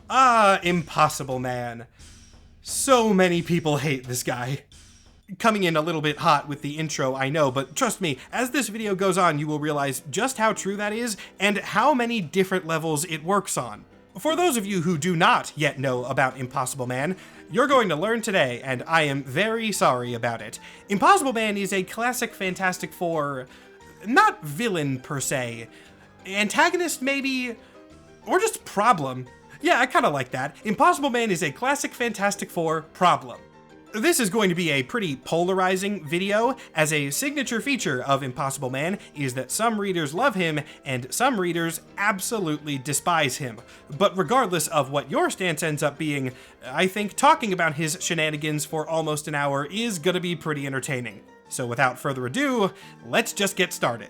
Impossible Man. So many people hate this guy. Coming in a little bit hot with the intro, I know, but trust me, as this video goes on, you will realize just how true that is and how many different levels it works on. For those of you who do not yet know about Impossible Man, you're going to learn today, and I am very sorry about it. Impossible Man is a classic Fantastic Four, not villain per se, antagonist maybe, or just problem. Yeah, I kinda like that. Impossible Man is a classic Fantastic Four problem. This is going to be a pretty polarizing video, as a signature feature of Impossible Man is that some readers love him and some readers absolutely despise him. But regardless of what your stance ends up being, I think talking about his shenanigans for almost an hour is gonna be pretty entertaining. So without further ado, let's just get started.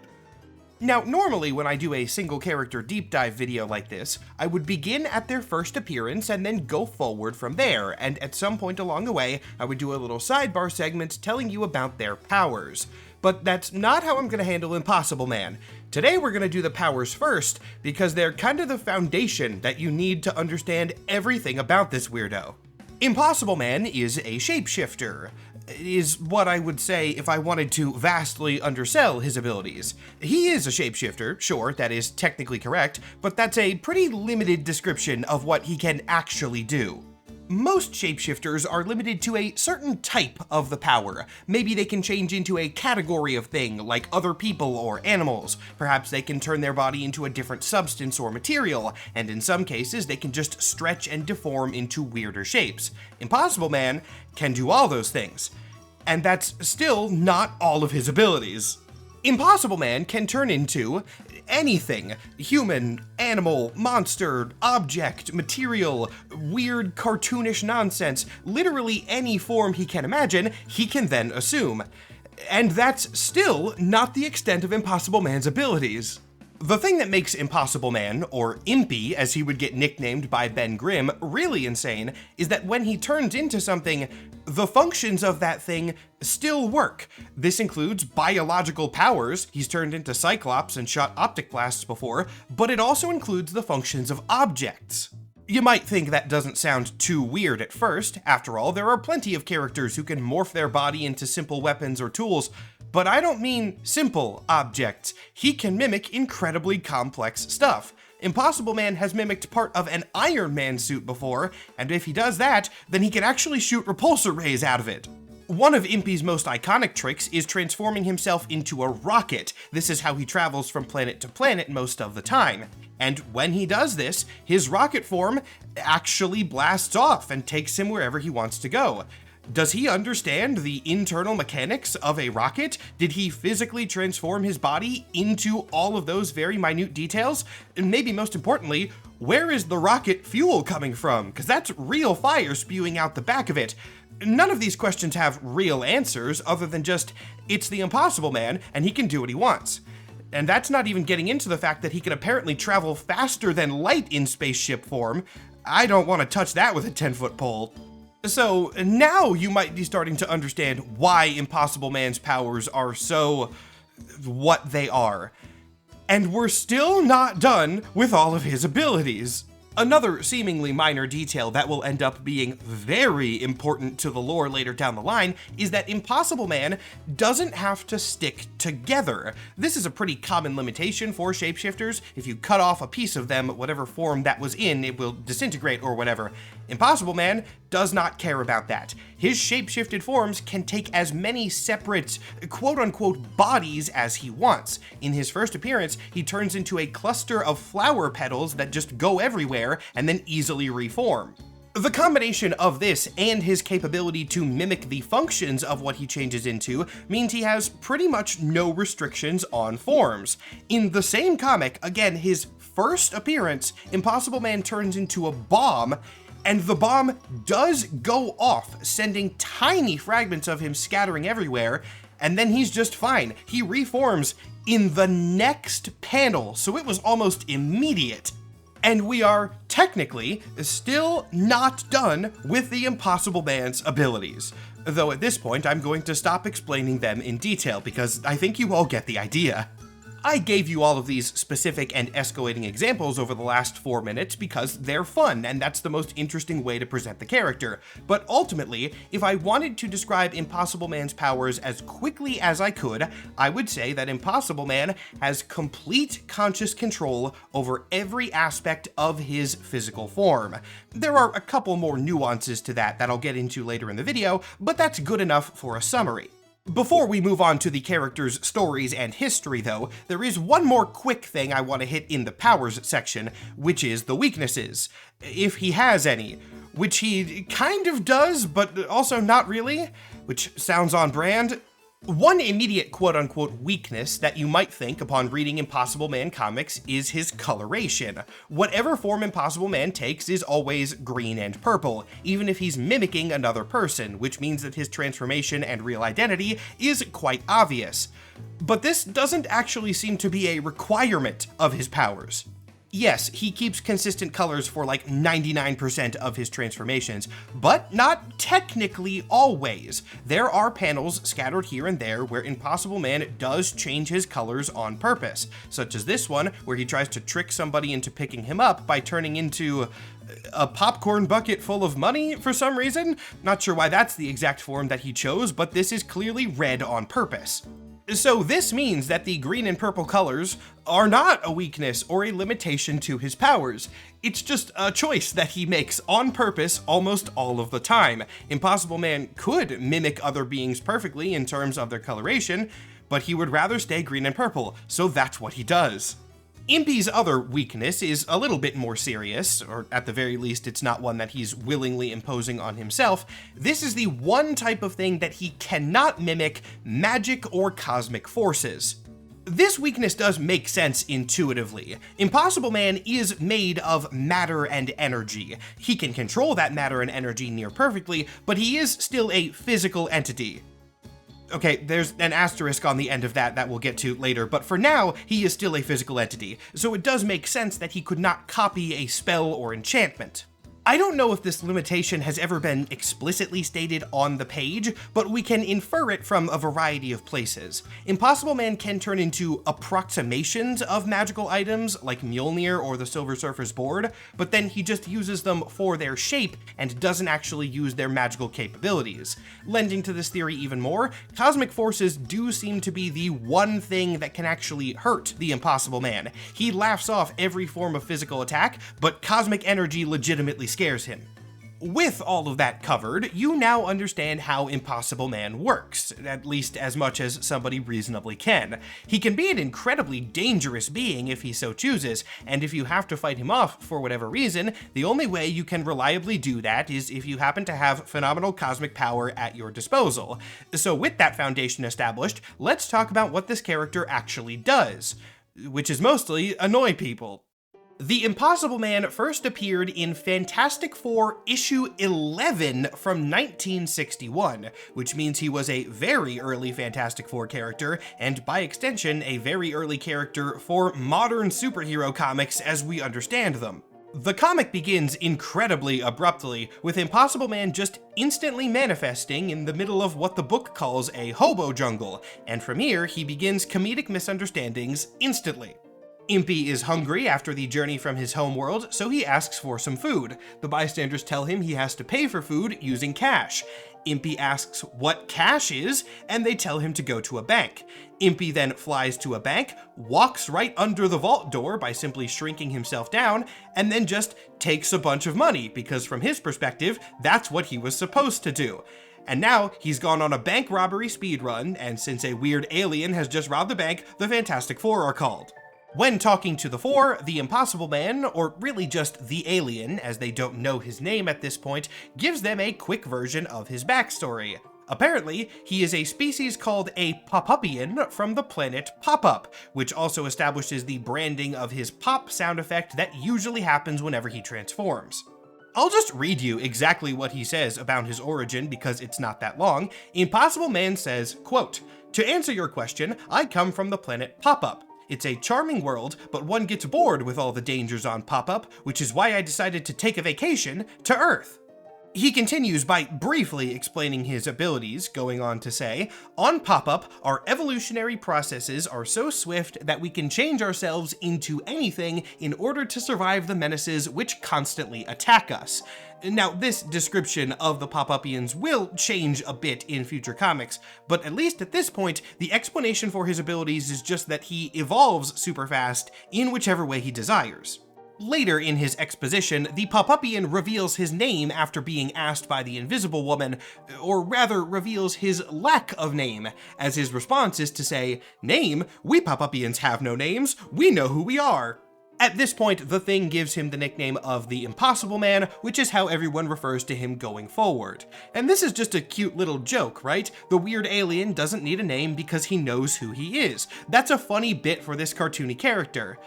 Now, normally when I do a single character deep dive video like this, I would begin at their first appearance and then go forward from there, and at some point along the way, I would do a little sidebar segment telling you about their powers. But that's not how I'm gonna handle Impossible Man. Today we're gonna do the powers first, because they're kind of the foundation that you need to understand everything about this weirdo. Impossible Man is a shapeshifter, is what I would say if I wanted to vastly undersell his abilities. He is a shapeshifter, sure, that is technically correct, but that's a pretty limited description of what he can actually do. Most shapeshifters are limited to a certain type of the power. Maybe they can change into a category of thing, like other people or animals. Perhaps they can turn their body into a different substance or material, and in some cases they can just stretch and deform into weirder shapes. Impossible Man can do all those things. And that's still not all of his abilities. Impossible Man can turn into anything. Human, animal, monster, object, material, weird cartoonish nonsense. Literally any form he can imagine, he can then assume. And that's still not the extent of Impossible Man's abilities. The thing that makes Impossible Man, or Impy as he would get nicknamed by Ben Grimm, really insane is that when he turns into something, the functions of that thing still work. This includes biological powers, he's turned into Cyclops and shot optic blasts before, but it also includes the functions of objects. You might think that doesn't sound too weird at first. After all, there are plenty of characters who can morph their body into simple weapons or tools, but I don't mean simple objects. He can mimic incredibly complex stuff. Impossible Man has mimicked part of an Iron Man suit before, and if he does that, then he can actually shoot repulsor rays out of it. One of Impy's most iconic tricks is transforming himself into a rocket. This is how he travels from planet to planet most of the time. And when he does this, his rocket form actually blasts off and takes him wherever he wants to go. Does he understand the internal mechanics of a rocket? Did he physically transform his body into all of those very minute details? And maybe most importantly, where is the rocket fuel coming from? Because that's real fire spewing out the back of it. None of these questions have real answers other than just, it's the Impossible Man and he can do what he wants. And that's not even getting into the fact that he can apparently travel faster than light in spaceship form. I don't want to touch that with a 10-foot pole. So now you might be starting to understand why Impossible Man's powers are so what they are. And we're still not done with all of his abilities. Another seemingly minor detail that will end up being very important to the lore later down the line is that Impossible Man doesn't have to stick together. This is a pretty common limitation for shapeshifters. If you cut off a piece of them, whatever form that was in, it will disintegrate or whatever. Impossible Man does not care about that. His shapeshifted forms can take as many separate quote-unquote bodies as he wants. In his first appearance, he turns into a cluster of flower petals that just go everywhere and then easily reform. The combination of this and his capability to mimic the functions of what he changes into means he has pretty much no restrictions on forms. In the same comic, again, his first appearance, Impossible Man turns into a bomb, and the bomb does go off, sending tiny fragments of him scattering everywhere, and then he's just fine. He reforms in the next panel, so it was almost immediate. And we are technically still not done with the Impossible Man's abilities. Though at this point, I'm going to stop explaining them in detail because I think you all get the idea. I gave you all of these specific and escalating examples over the last 4 minutes because they're fun, and that's the most interesting way to present the character. But ultimately, if I wanted to describe Impossible Man's powers as quickly as I could, I would say that Impossible Man has complete conscious control over every aspect of his physical form. There are a couple more nuances to that I'll get into later in the video, but that's good enough for a summary. Before we move on to the characters' stories and history, though, there is one more quick thing I want to hit in the powers section, which is the weaknesses. If he has any. Which he kind of does, but also not really, which sounds on brand. One immediate quote-unquote weakness that you might think upon reading Impossible Man comics is his coloration. Whatever form Impossible Man takes is always green and purple, even if he's mimicking another person, which means that his transformation and real identity is quite obvious. But this doesn't actually seem to be a requirement of his powers. Yes, he keeps consistent colors for like 99% of his transformations, but not technically always. There are panels scattered here and there where Impossible Man does change his colors on purpose, such as this one where he tries to trick somebody into picking him up by turning into a popcorn bucket full of money for some reason. Not sure why that's the exact form that he chose, but this is clearly red on purpose. So this means that the green and purple colors are not a weakness or a limitation to his powers. It's just a choice that he makes on purpose almost all of the time. Impossible Man could mimic other beings perfectly in terms of their coloration, but he would rather stay green and purple, so that's what he does. Impy's other weakness is a little bit more serious, or at the very least it's not one that he's willingly imposing on himself. This is the one type of thing that he cannot mimic: magic or cosmic forces. This weakness does make sense intuitively. Impossible Man is made of matter and energy. He can control that matter and energy near perfectly, but he is still a physical entity. Okay, there's an asterisk on the end of that we'll get to later, but for now, he is still a physical entity, so it does make sense that he could not copy a spell or enchantment. I don't know if this limitation has ever been explicitly stated on the page, but we can infer it from a variety of places. Impossible Man can turn into approximations of magical items, like Mjolnir or the Silver Surfer's board, but then he just uses them for their shape and doesn't actually use their magical capabilities. Lending to this theory even more, cosmic forces do seem to be the one thing that can actually hurt the Impossible Man. He laughs off every form of physical attack, but cosmic energy legitimately scares him. With all of that covered, you now understand how Impossible Man works, at least as much as somebody reasonably can. He can be an incredibly dangerous being if he so chooses, and if you have to fight him off for whatever reason, the only way you can reliably do that is if you happen to have phenomenal cosmic power at your disposal. So with that foundation established, let's talk about what this character actually does, which is mostly annoy people. The Impossible Man first appeared in Fantastic Four issue 11 from 1961, which means he was a very early Fantastic Four character, and by extension, a very early character for modern superhero comics as we understand them. The comic begins incredibly abruptly, with Impossible Man just instantly manifesting in the middle of what the book calls a hobo jungle, and from here, he begins comedic misunderstandings instantly. Impy is hungry after the journey from his homeworld, so he asks for some food. The bystanders tell him he has to pay for food using cash. Impy asks what cash is, and they tell him to go to a bank. Impy then flies to a bank, walks right under the vault door by simply shrinking himself down, and then just takes a bunch of money, because from his perspective, that's what he was supposed to do. And now, he's gone on a bank robbery speedrun, and since a weird alien has just robbed the bank, the Fantastic Four are called. When talking to the Four, the Impossible Man, or really just the alien, as they don't know his name at this point, gives them a quick version of his backstory. Apparently, he is a species called a Pop-Upian from the planet Pop-Up, which also establishes the branding of his pop sound effect that usually happens whenever he transforms. I'll just read you exactly what he says about his origin because it's not that long. Impossible Man says, quote, "To answer your question, I come from the planet Pop-Up. It's a charming world, but one gets bored with all the dangers on Pop-Up, which is why I decided to take a vacation to Earth." He continues by briefly explaining his abilities, going on to say, "On pop-up, our evolutionary processes are so swift that we can change ourselves into anything in order to survive the menaces which constantly attack us." Now, this description of the Pop-Upians will change a bit in future comics, but at least at this point, the explanation for his abilities is just that he evolves super fast in whichever way he desires. Later in his exposition, the Pop-Upian reveals his name after being asked by the Invisible Woman, or rather reveals his lack of name, as his response is to say, "Name? We Pop-Upians have no names, we know who we are." At this point, the Thing gives him the nickname of the Impossible Man, which is how everyone refers to him going forward. And this is just a cute little joke, right? The weird alien doesn't need a name because he knows who he is. That's a funny bit for this cartoony character.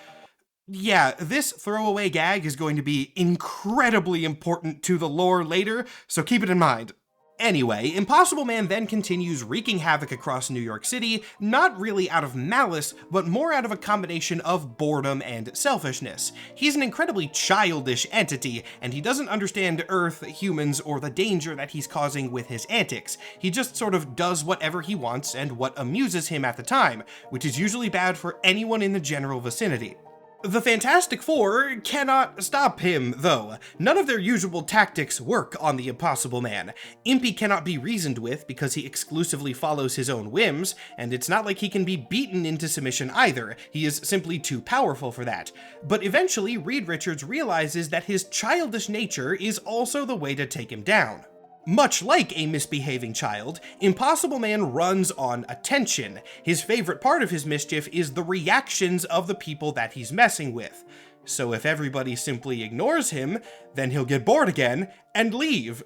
Yeah, this throwaway gag is going to be incredibly important to the lore later, so keep it in mind. Anyway, Impossible Man then continues wreaking havoc across New York City, not really out of malice, but more out of a combination of boredom and selfishness. He's an incredibly childish entity, and he doesn't understand Earth, humans, or the danger that he's causing with his antics. He just sort of does whatever he wants and what amuses him at the time, which is usually bad for anyone in the general vicinity. The Fantastic Four cannot stop him, though. None of their usual tactics work on the Impossible Man. Impy cannot be reasoned with because he exclusively follows his own whims, and it's not like he can be beaten into submission either. He is simply too powerful for that. But eventually, Reed Richards realizes that his childish nature is also the way to take him down. Much like a misbehaving child, Impossible Man runs on attention. His favorite part of his mischief is the reactions of the people that he's messing with. So if everybody simply ignores him, then he'll get bored again and leave.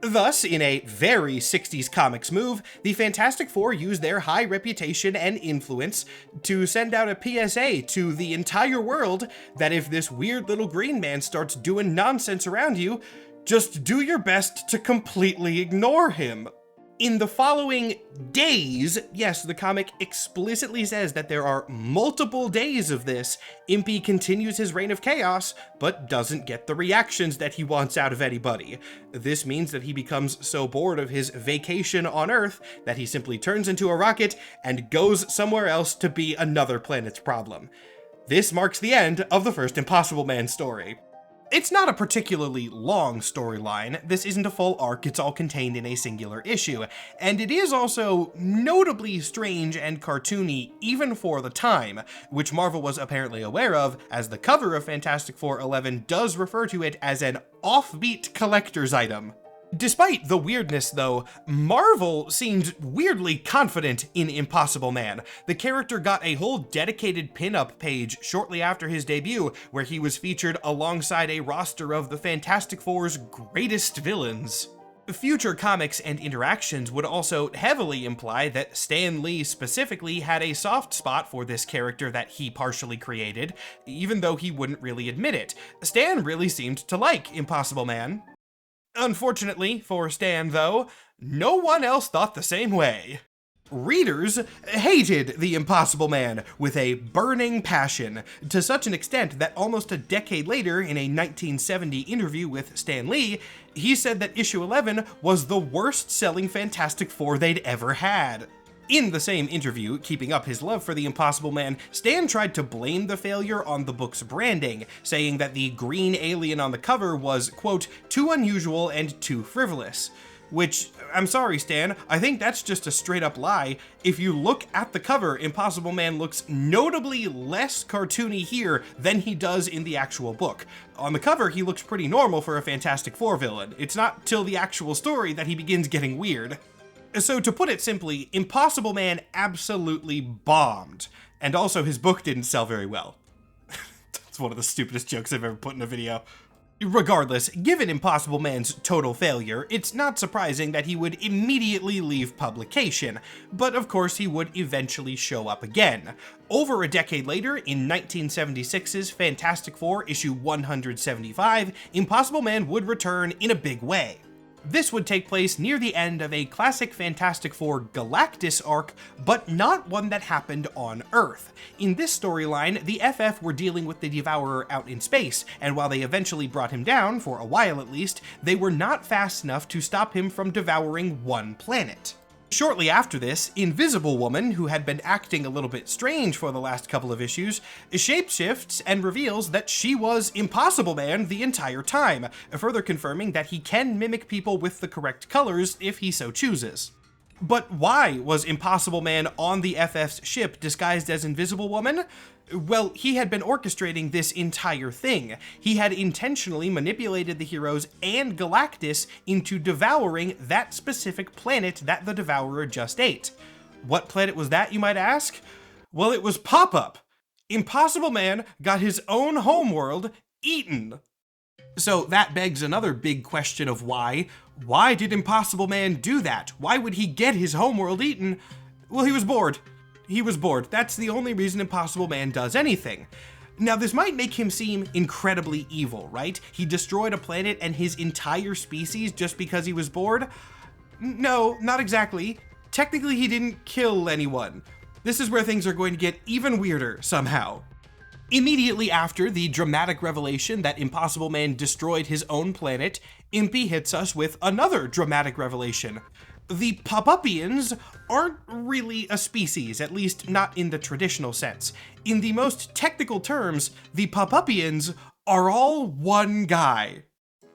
Thus, in a very 60s comics move, the Fantastic Four use their high reputation and influence to send out a PSA to the entire world that if this weird little green man starts doing nonsense around you, just do your best to completely ignore him. In the following days, yes, the comic explicitly says that there are multiple days of this, Impy continues his reign of chaos, but doesn't get the reactions that he wants out of anybody. This means that he becomes so bored of his vacation on Earth that he simply turns into a rocket and goes somewhere else to be another planet's problem. This marks the end of the first Impossible Man story. It's not a particularly long storyline, this isn't a full arc, it's all contained in a singular issue, and it is also notably strange and cartoony even for the time, which Marvel was apparently aware of, as the cover of Fantastic Four 11 does refer to it as an offbeat collector's item. Despite the weirdness, though, Marvel seemed weirdly confident in Impossible Man. The character got a whole dedicated pin-up page shortly after his debut, where he was featured alongside a roster of the Fantastic Four's greatest villains. Future comics and interactions would also heavily imply that Stan Lee specifically had a soft spot for this character that he partially created, even though he wouldn't really admit it. Stan really seemed to like Impossible Man. Unfortunately for Stan, though, no one else thought the same way. Readers hated the Impossible Man with a burning passion, to such an extent that almost a decade later, in a 1970 interview with Stan Lee, he said that issue 11 was the worst-selling Fantastic Four they'd ever had. In the same interview, keeping up his love for the Impossible Man, Stan tried to blame the failure on the book's branding, saying that the green alien on the cover was, quote, too unusual and too frivolous. Which, I'm sorry Stan, I think that's just a straight up lie. If you look at the cover, Impossible Man looks notably less cartoony here than he does in the actual book. On the cover, he looks pretty normal for a Fantastic Four villain. It's not till the actual story that he begins getting weird. So to put it simply, Impossible Man absolutely bombed, and also his book didn't sell very well. That's one of the stupidest jokes I've ever put in a video. Regardless, given Impossible Man's total failure, it's not surprising that he would immediately leave publication, but of course he would eventually show up again. Over a decade later, in 1976's Fantastic Four issue 175, Impossible Man would return in a big way. This would take place near the end of a classic Fantastic Four Galactus arc, but not one that happened on Earth. In this storyline, the FF were dealing with the Devourer out in space, and while they eventually brought him down, for a while at least, they were not fast enough to stop him from devouring one planet. Shortly after this, Invisible Woman, who had been acting a little bit strange for the last couple of issues, shapeshifts and reveals that she was Impossible Man the entire time, further confirming that he can mimic people with the correct colors if he so chooses. But why was Impossible Man on the FF's ship disguised as Invisible Woman? Well, he had been orchestrating this entire thing. He had intentionally manipulated the heroes and Galactus into devouring that specific planet that the Devourer just ate. What planet was that, you might ask? Well, it was Pop-Up. Impossible Man got his own homeworld eaten. So that begs another big question of why. Why did Impossible Man do that? Why would he get his homeworld eaten? Well, he was bored. He was bored. That's the only reason Impossible Man does anything. Now, this might make him seem incredibly evil, right? He destroyed a planet and his entire species just because he was bored? No, not exactly. Technically, he didn't kill anyone. This is where things are going to get even weirder somehow. Immediately after the dramatic revelation that Impossible Man destroyed his own planet, Impy hits us with another dramatic revelation. The Pop-Upians aren't really a species, at least not in the traditional sense. In the most technical terms, the Pop-Upians are all one guy.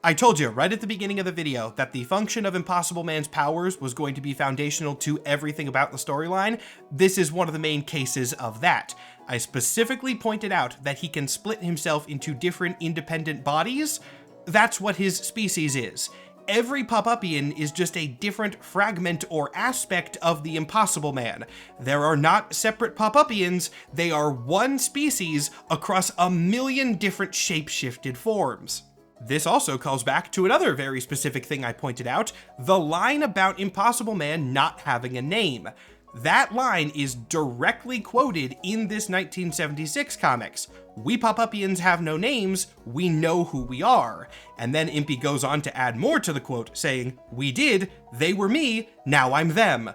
I told you right at the beginning of the video that the function of Impossible Man's powers was going to be foundational to everything about the storyline. This is one of the main cases of that. I specifically pointed out that he can split himself into different independent bodies. That's what his species is. Every Pop-Upian is just a different fragment or aspect of the Impossible Man. There are not separate Pop-Upians, they are one species across a million different shape-shifted forms. This also calls back to another very specific thing I pointed out, the line about Impossible Man not having a name. That line is directly quoted in this 1976 comics. We Pop-Upians have no names, we know who we are. And then Impy goes on to add more to the quote, saying, we did, they were me, now I'm them.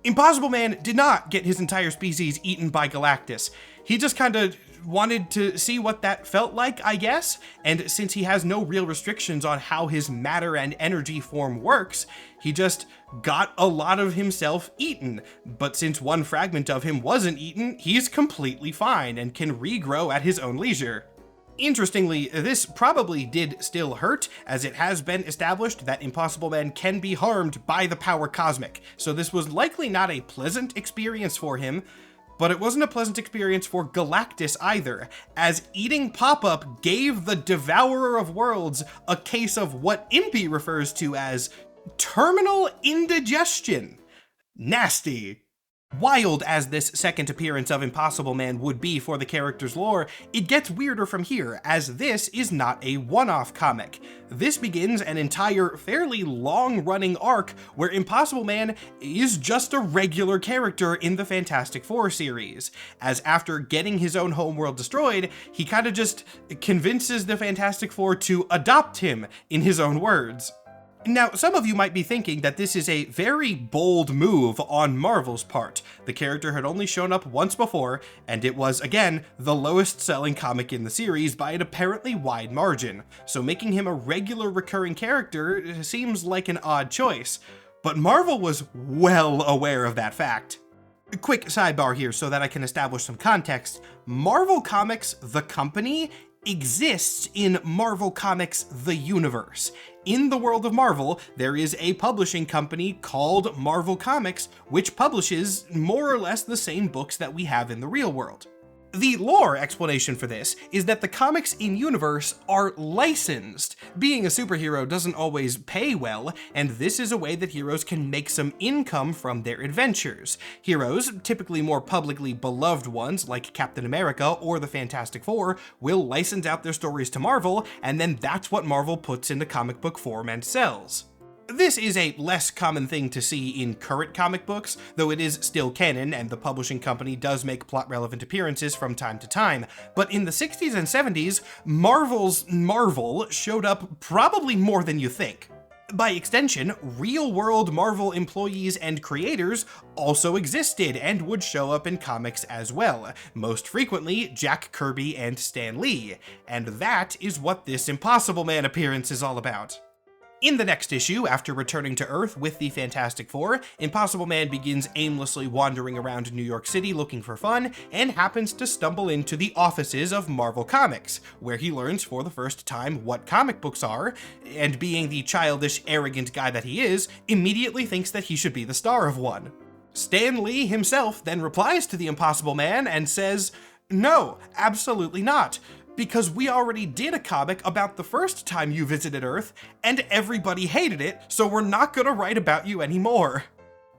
Impossible Man did not get his entire species eaten by Galactus. He just kinda wanted to see what that felt like, I guess, and since he has no real restrictions on how his matter and energy form works, he just got a lot of himself eaten. But since one fragment of him wasn't eaten, he's completely fine and can regrow at his own leisure. Interestingly, this probably did still hurt, as it has been established that Impossible Man can be harmed by the power cosmic, so this was likely not a pleasant experience for him. But it wasn't a pleasant experience for Galactus either, as eating Pop-Up gave the Devourer of Worlds a case of what Impy refers to as terminal indigestion. Nasty. Wild as this second appearance of Impossible Man would be for the character's lore, it gets weirder from here, as this is not a one-off comic. This begins an entire, fairly long-running arc where Impossible Man is just a regular character in the Fantastic Four series, as after getting his own homeworld destroyed, he kinda just convinces the Fantastic Four to adopt him, in his own words. Now, some of you might be thinking that this is a very bold move on Marvel's part. The character had only shown up once before, and it was, again, the lowest selling comic in the series by an apparently wide margin, so making him a regular recurring character seems like an odd choice. But Marvel was well aware of that fact. A quick sidebar here so that I can establish some context. Marvel Comics, the company, exists in Marvel Comics, the universe. In the world of Marvel, there is a publishing company called Marvel Comics, which publishes more or less the same books that we have in the real world. The lore explanation for this is that the comics in universe are licensed. Being a superhero doesn't always pay well, and this is a way that heroes can make some income from their adventures. Heroes, typically more publicly beloved ones like Captain America or the Fantastic Four, will license out their stories to Marvel, and then that's what Marvel puts into comic book form and sells. This is a less common thing to see in current comic books, though it is still canon and the publishing company does make plot-relevant appearances from time to time. But in the 60s and 70s, Marvel's Marvel showed up probably more than you think. By extension, real-world Marvel employees and creators also existed and would show up in comics as well, most frequently Jack Kirby and Stan Lee, and that is what this Impossible Man appearance is all about. In the next issue, after returning to Earth with the Fantastic Four, Impossible Man begins aimlessly wandering around New York City looking for fun, and happens to stumble into the offices of Marvel Comics, where he learns for the first time what comic books are, and being the childish, arrogant guy that he is, immediately thinks that he should be the star of one. Stan Lee himself then replies to the Impossible Man and says, "No, absolutely not. Because we already did a comic about the first time you visited Earth, and everybody hated it, so we're not gonna write about you anymore."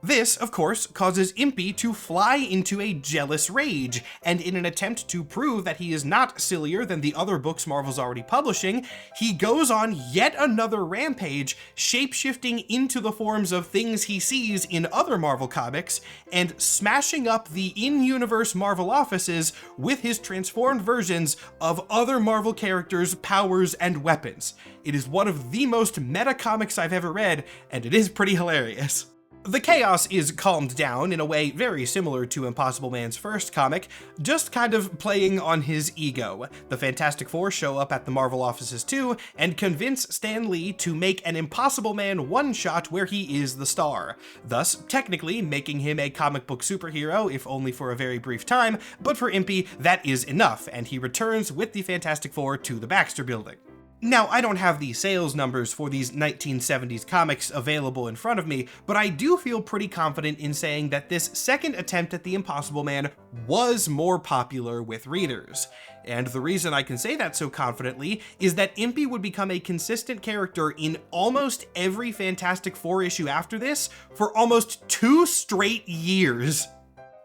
This, of course, causes Impy to fly into a jealous rage, and in an attempt to prove that he is not sillier than the other books Marvel's already publishing, he goes on yet another rampage, shapeshifting into the forms of things he sees in other Marvel comics, and smashing up the in-universe Marvel offices with his transformed versions of other Marvel characters' powers and weapons. It is one of the most meta comics I've ever read, and it is pretty hilarious. The chaos is calmed down in a way very similar to Impossible Man's first comic, just kind of playing on his ego. The Fantastic Four show up at the Marvel offices too, and convince Stan Lee to make an Impossible Man one-shot where he is the star, thus technically making him a comic book superhero, if only for a very brief time, but for Impy, that is enough, and he returns with the Fantastic Four to the Baxter Building. Now, I don't have the sales numbers for these 1970s comics available in front of me, but I do feel pretty confident in saying that this second attempt at the Impossible Man was more popular with readers. And the reason I can say that so confidently is that Impy would become a consistent character in almost every Fantastic Four issue after this for almost 2 straight years.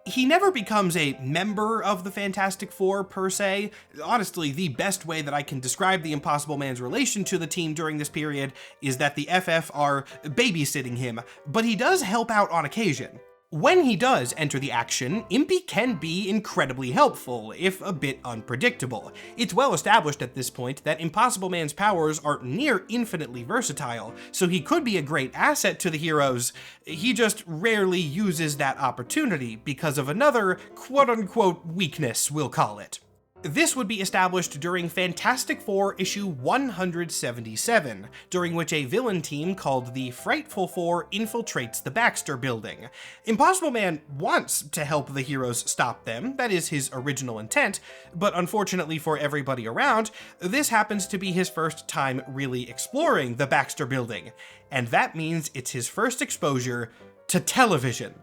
He never becomes a member of the Fantastic Four, per se. Honestly, the best way that I can describe the Impossible Man's relation to the team during this period is that the FF are babysitting him, but he does help out on occasion. When he does enter the action, Impy can be incredibly helpful, if a bit unpredictable. It's well established at this point that Impossible Man's powers are near infinitely versatile, so he could be a great asset to the heroes. He just rarely uses that opportunity because of another quote-unquote weakness, we'll call it. This would be established during Fantastic Four issue 177, during which a villain team called the Frightful Four infiltrates the Baxter Building. Impossible Man wants to help the heroes stop them, that is his original intent, but unfortunately for everybody around, this happens to be his first time really exploring the Baxter Building, and that means it's his first exposure to television.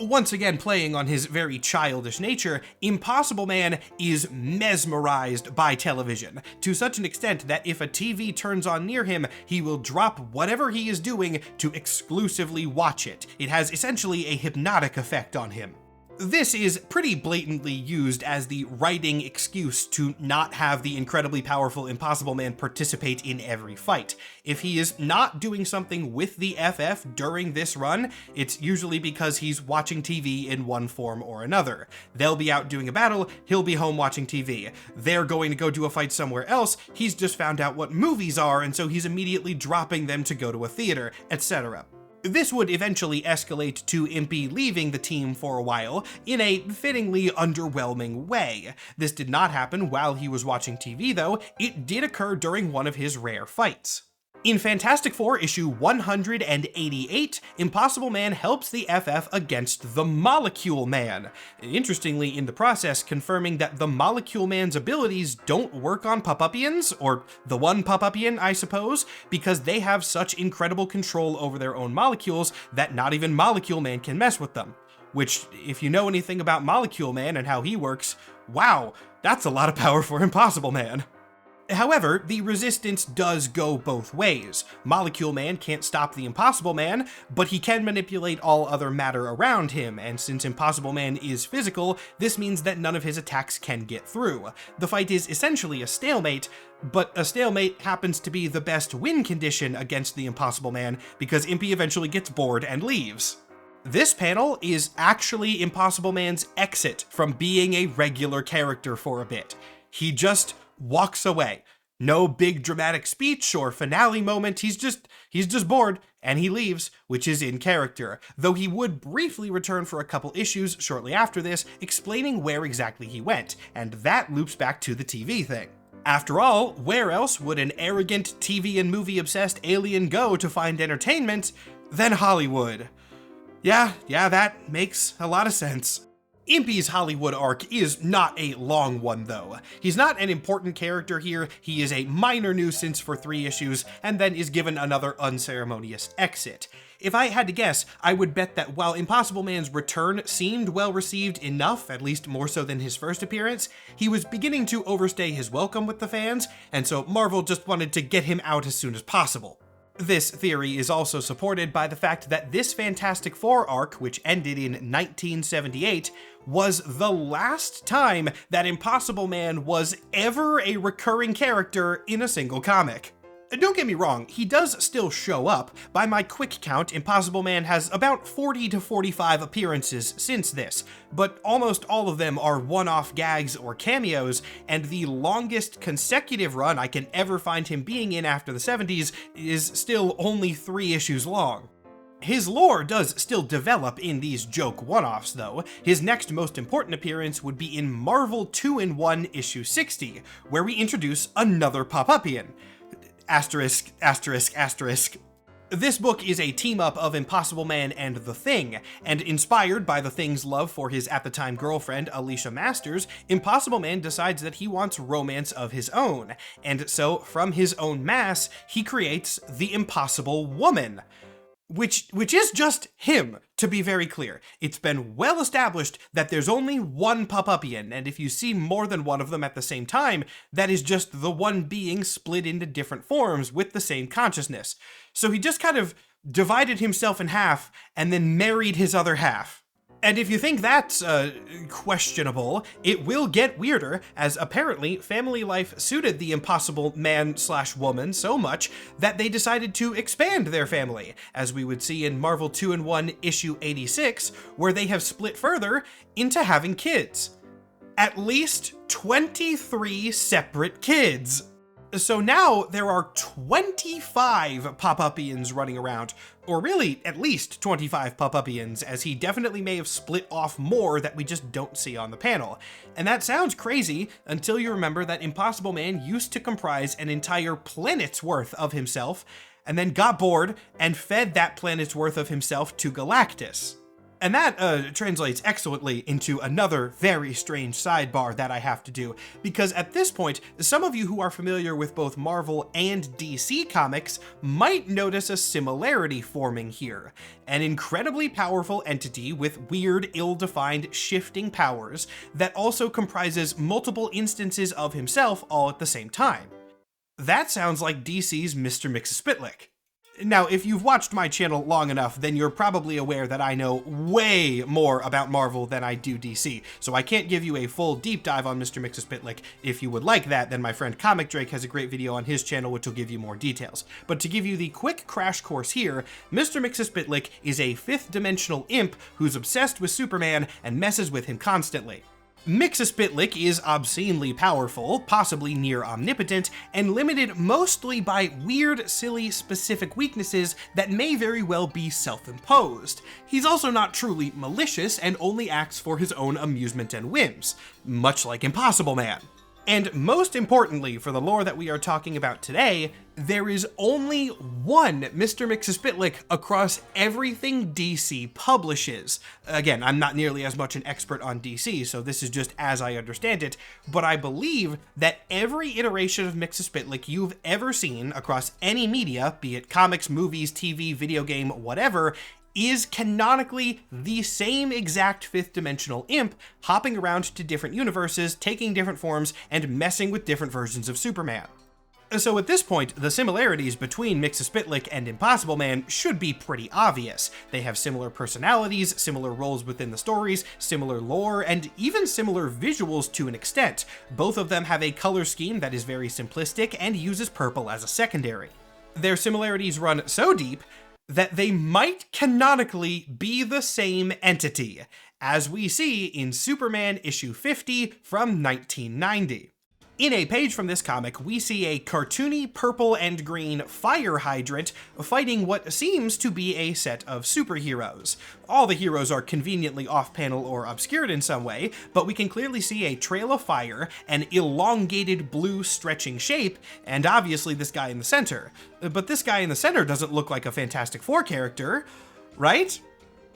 Once again playing on his very childish nature, Impossible Man is mesmerized by television, to such an extent that if a TV turns on near him, he will drop whatever he is doing to exclusively watch it. It has essentially a hypnotic effect on him. This is pretty blatantly used as the writing excuse to not have the incredibly powerful Impossible Man participate in every fight. If he is not doing something with the FF during this run, it's usually because he's watching TV in one form or another. They'll be out doing a battle, he'll be home watching TV. They're going to go do a fight somewhere else, he's just found out what movies are, and so he's immediately dropping them to go to a theater, etc. This would eventually escalate to Impy leaving the team for a while in a fittingly underwhelming way. This did not happen while he was watching TV though, it did occur during one of his rare fights. In Fantastic Four issue 188, Impossible Man helps the FF against the Molecule Man, interestingly in the process confirming that the Molecule Man's abilities don't work on Pop-Upians, or the one Pop-Upian, I suppose, because they have such incredible control over their own molecules that not even Molecule Man can mess with them. Which, if you know anything about Molecule Man and how he works, wow, that's a lot of power for Impossible Man. However, the resistance does go both ways. Molecule Man can't stop the Impossible Man, but he can manipulate all other matter around him, and since Impossible Man is physical, this means that none of his attacks can get through. The fight is essentially a stalemate, but a stalemate happens to be the best win condition against the Impossible Man because Impy eventually gets bored and leaves. This panel is actually Impossible Man's exit from being a regular character for a bit. He just walks away. No big dramatic speech or finale moment, he's just bored, and he leaves, which is in character, though he would briefly return for a couple issues shortly after this, explaining where exactly he went, and that loops back to the TV thing. After all, where else would an arrogant TV and movie-obsessed alien go to find entertainment than Hollywood? Yeah, that makes a lot of sense. Impy's Hollywood arc is not a long one, though. He's not an important character here, he is a minor nuisance for 3 issues, and then is given another unceremonious exit. If I had to guess, I would bet that while Impossible Man's return seemed well received enough, at least more so than his first appearance, he was beginning to overstay his welcome with the fans, and so Marvel just wanted to get him out as soon as possible. This theory is also supported by the fact that this Fantastic Four arc, which ended in 1978, was the last time that Impossible Man was ever a recurring character in a single comic. Don't get me wrong, he does still show up. By my quick count, Impossible Man has about 40 to 45 appearances since this, but almost all of them are one-off gags or cameos, and the longest consecutive run I can ever find him being in after the 70s is still only 3 issues long. His lore does still develop in these joke one-offs, though. His next most important appearance would be in Marvel 2-in-1 issue 60, where we introduce another Pop-Upian. Asterisk, asterisk, asterisk. This book is a team-up of Impossible Man and The Thing, and inspired by The Thing's love for his at-the-time girlfriend, Alicia Masters, Impossible Man decides that he wants romance of his own, and so, from his own mass, he creates the Impossible Woman. Which is just him, to be very clear. It's been well established that there's only one Pop-Upian, and if you see more than one of them at the same time, that is just the one being split into different forms with the same consciousness. So he just kind of divided himself in half and then married his other half. And if you think that's questionable, it will get weirder, as apparently family life suited the Impossible Man/woman so much that they decided to expand their family, as we would see in Marvel 2-in-1 issue 86, where they have split further into having kids. At least 23 separate kids. So now there are 25 Pop-Upians running around, or really at least 25 Pop-Upians, as he definitely may have split off more that we just don't see on the panel. And that sounds crazy until you remember that Impossible Man used to comprise an entire planet's worth of himself, and then got bored and fed that planet's worth of himself to Galactus. And that translates excellently into another very strange sidebar that I have to do, because at this point, some of you who are familiar with both Marvel and DC comics might notice a similarity forming here. An incredibly powerful entity with weird, ill-defined, shifting powers that also comprises multiple instances of himself all at the same time. That sounds like DC's Mr. Mxyzptlk. Now, if you've watched my channel long enough, then you're probably aware that I know way more about Marvel than I do DC, so I can't give you a full deep dive on Mr. Mxyzptlk. If you would like that, then my friend Comic Drake has a great video on his channel which will give you more details. But to give you the quick crash course here, Mr. Mxyzptlk is a fifth-dimensional imp who's obsessed with Superman and messes with him constantly. Mxyzptlk is obscenely powerful, possibly near omnipotent, and limited mostly by weird, silly, specific weaknesses that may very well be self-imposed. He's also not truly malicious and only acts for his own amusement and whims, much like Impossible Man. And most importantly, for the lore that we are talking about today, there is only one Mr. Mxyzptlk across everything DC publishes. Again, I'm not nearly as much an expert on DC, so this is just as I understand it, but I believe that every iteration of Mxyzptlk you've ever seen across any media, be it comics, movies, TV, video game, whatever, is canonically the same exact fifth-dimensional imp, hopping around to different universes, taking different forms, and messing with different versions of Superman. So at this point, the similarities between Mxyzptlk and Impossible Man should be pretty obvious. They have similar personalities, similar roles within the stories, similar lore, and even similar visuals to an extent. Both of them have a color scheme that is very simplistic and uses purple as a secondary. Their similarities run so deep that they might canonically be the same entity, as we see in Superman issue 50 from 1990. In a page from this comic, we see a cartoony purple and green fire hydrant fighting what seems to be a set of superheroes. All the heroes are conveniently off-panel or obscured in some way, but we can clearly see a trail of fire, an elongated blue stretching shape, and obviously this guy in the center. But this guy in the center doesn't look like a Fantastic Four character, right?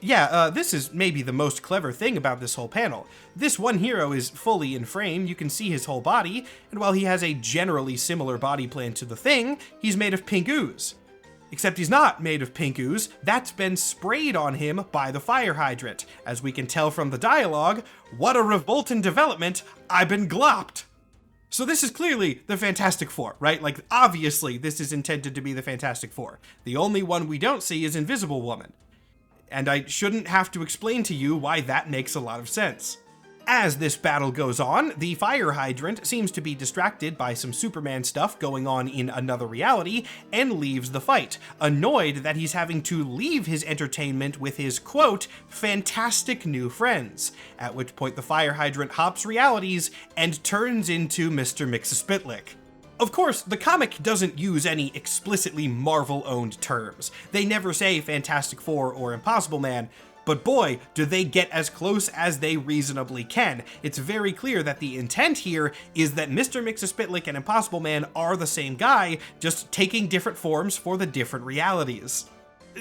Yeah, this is maybe the most clever thing about this whole panel. This one hero is fully in frame, you can see his whole body, and while he has a generally similar body plan to the Thing, he's made of pink ooze. Except he's not made of pink ooze, that's been sprayed on him by the fire hydrant. As we can tell from the dialogue, what a revolting development, I've been glopped. So this is clearly the Fantastic Four, right? Like, obviously this is intended to be the Fantastic Four. The only one we don't see is Invisible Woman. And I shouldn't have to explain to you why that makes a lot of sense. As this battle goes on, the fire hydrant seems to be distracted by some Superman stuff going on in another reality and leaves the fight, annoyed that he's having to leave his entertainment with his, quote, fantastic new friends, at which point the fire hydrant hops realities and turns into Mr. Mxyzptlk. Of course, the comic doesn't use any explicitly Marvel-owned terms. They never say Fantastic Four or Impossible Man, but boy, do they get as close as they reasonably can. It's very clear that the intent here is that Mr. Mxyzptlk and Impossible Man are the same guy, just taking different forms for the different realities.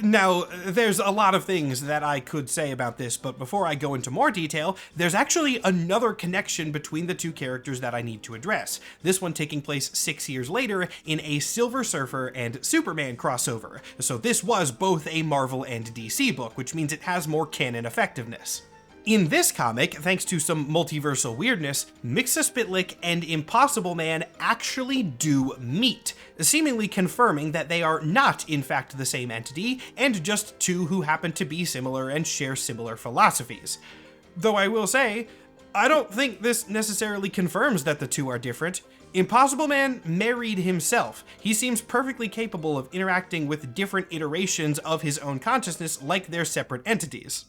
Now, there's a lot of things that I could say about this, but before I go into more detail, there's actually another connection between the two characters that I need to address. This one taking place 6 years later in a Silver Surfer and Superman crossover. So this was both a Marvel and DC book, which means it has more canon effectiveness. In this comic, thanks to some multiversal weirdness, Mxyzptlk and Impossible Man actually do meet, seemingly confirming that they are not in fact the same entity, and just two who happen to be similar and share similar philosophies. Though I will say, I don't think this necessarily confirms that the two are different. Impossible Man married himself. He seems perfectly capable of interacting with different iterations of his own consciousness like they're separate entities.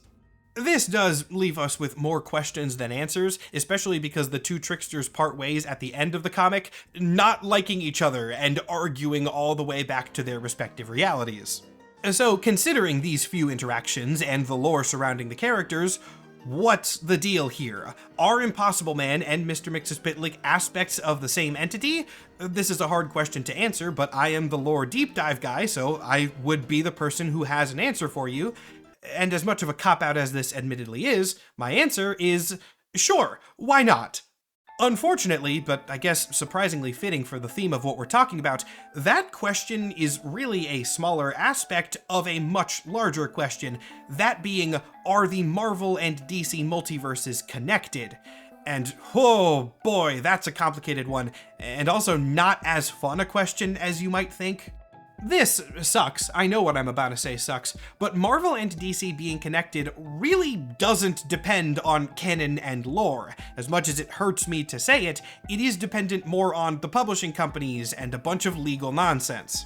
This does leave us with more questions than answers, especially because the two tricksters part ways at the end of the comic, not liking each other and arguing all the way back to their respective realities. So considering these few interactions and the lore surrounding the characters, what's the deal here? Are Impossible Man and Mr. Mxyzptlk aspects of the same entity? This is a hard question to answer, but I am the lore deep dive guy, so I would be the person who has an answer for you. And as much of a cop-out as this admittedly is, my answer is sure, why not? Unfortunately, but I guess surprisingly fitting for the theme of what we're talking about, that question is really a smaller aspect of a much larger question, that being, are the Marvel and DC multiverses connected? And oh boy, that's a complicated one, and also not as fun a question as you might think. This sucks, I know what I'm about to say sucks, but Marvel and DC being connected really doesn't depend on canon and lore. As much as it hurts me to say it, it is dependent more on the publishing companies and a bunch of legal nonsense.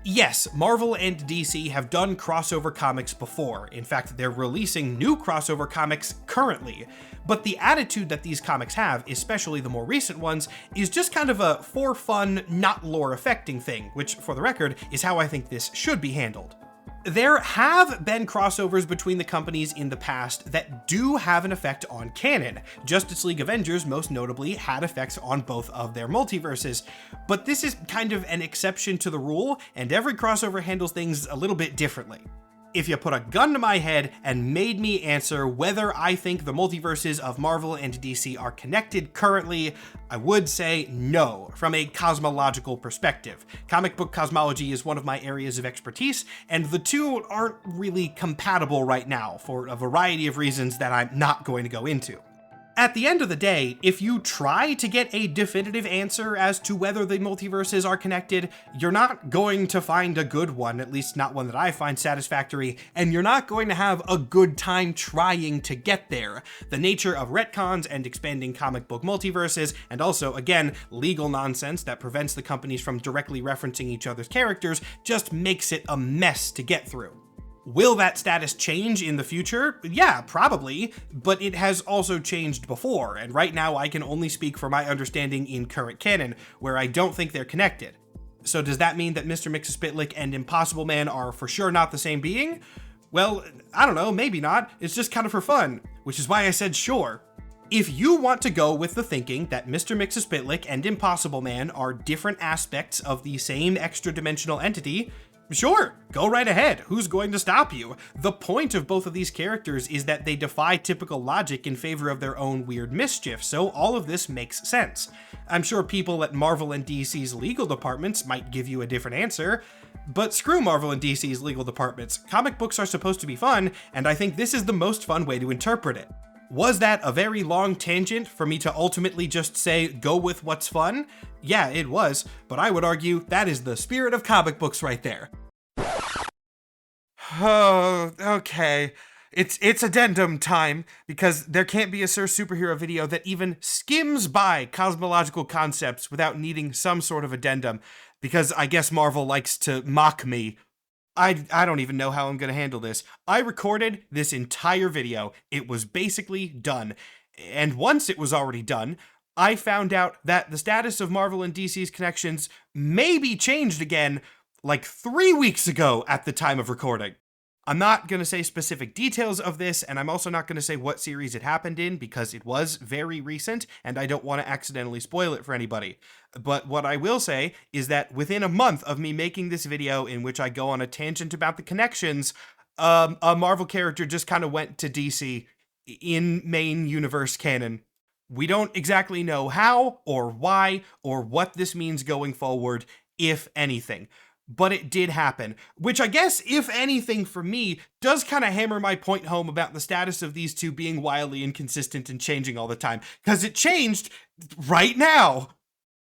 Yes, Marvel and DC have done crossover comics before. In fact, they're releasing new crossover comics currently. But the attitude that these comics have, especially the more recent ones, is just kind of a for fun, not lore affecting thing, which, for the record, is how I think this should be handled. There have been crossovers between the companies in the past that do have an effect on canon. Justice League Avengers, most notably, had effects on both of their multiverses. But this is kind of an exception to the rule, and every crossover handles things a little bit differently. If you put a gun to my head and made me answer whether I think the multiverses of Marvel and DC are connected currently, I would say no, from a cosmological perspective. Comic book cosmology is one of my areas of expertise, and the two aren't really compatible right now for a variety of reasons that I'm not going to go into. At the end of the day, if you try to get a definitive answer as to whether the multiverses are connected, you're not going to find a good one, at least not one that I find satisfactory, and you're not going to have a good time trying to get there. The nature of retcons and expanding comic book multiverses, and also, again, legal nonsense that prevents the companies from directly referencing each other's characters, just makes it a mess to get through. Will that status change in the future? Yeah, probably, but it has also changed before, and right now I can only speak for my understanding in current canon, where I don't think they're connected. So does that mean that Mr. Mxyzptlk and Impossible Man are for sure not the same being? Well, I don't know, maybe not. It's just kind of for fun, which is why I said sure. If you want to go with the thinking that Mr. Mxyzptlk and Impossible Man are different aspects of the same extra-dimensional entity, sure, go right ahead. Who's going to stop you? The point of both of these characters is that they defy typical logic in favor of their own weird mischief, so all of this makes sense. I'm sure people at Marvel and DC's legal departments might give you a different answer, but screw Marvel and DC's legal departments. Comic books are supposed to be fun, and I think this is the most fun way to interpret it. Was that a very long tangent for me to ultimately just say, go with what's fun? Yeah, it was, but I would argue that is the spirit of comic books right there. Oh, okay. It's addendum time, because there can't be a Sir Superhero video that even skims by cosmological concepts without needing some sort of addendum, because I guess Marvel likes to mock me. I don't even know how I'm going to handle this. I recorded this entire video. It was basically done. And once it was already done, I found out that the status of Marvel and DC's connections may be changed again like 3 weeks ago at the time of recording. I'm not going to say specific details of this, and I'm also not going to say what series it happened in because it was very recent, and I don't want to accidentally spoil it for anybody. But what I will say is that within a month of me making this video in which I go on a tangent about the connections, a Marvel character just kind of went to DC in main universe canon. We don't exactly know how or why or what this means going forward, if anything. But it did happen, which I guess, if anything for me, does kind of hammer my point home about the status of these two being wildly inconsistent and changing all the time, because it changed right now.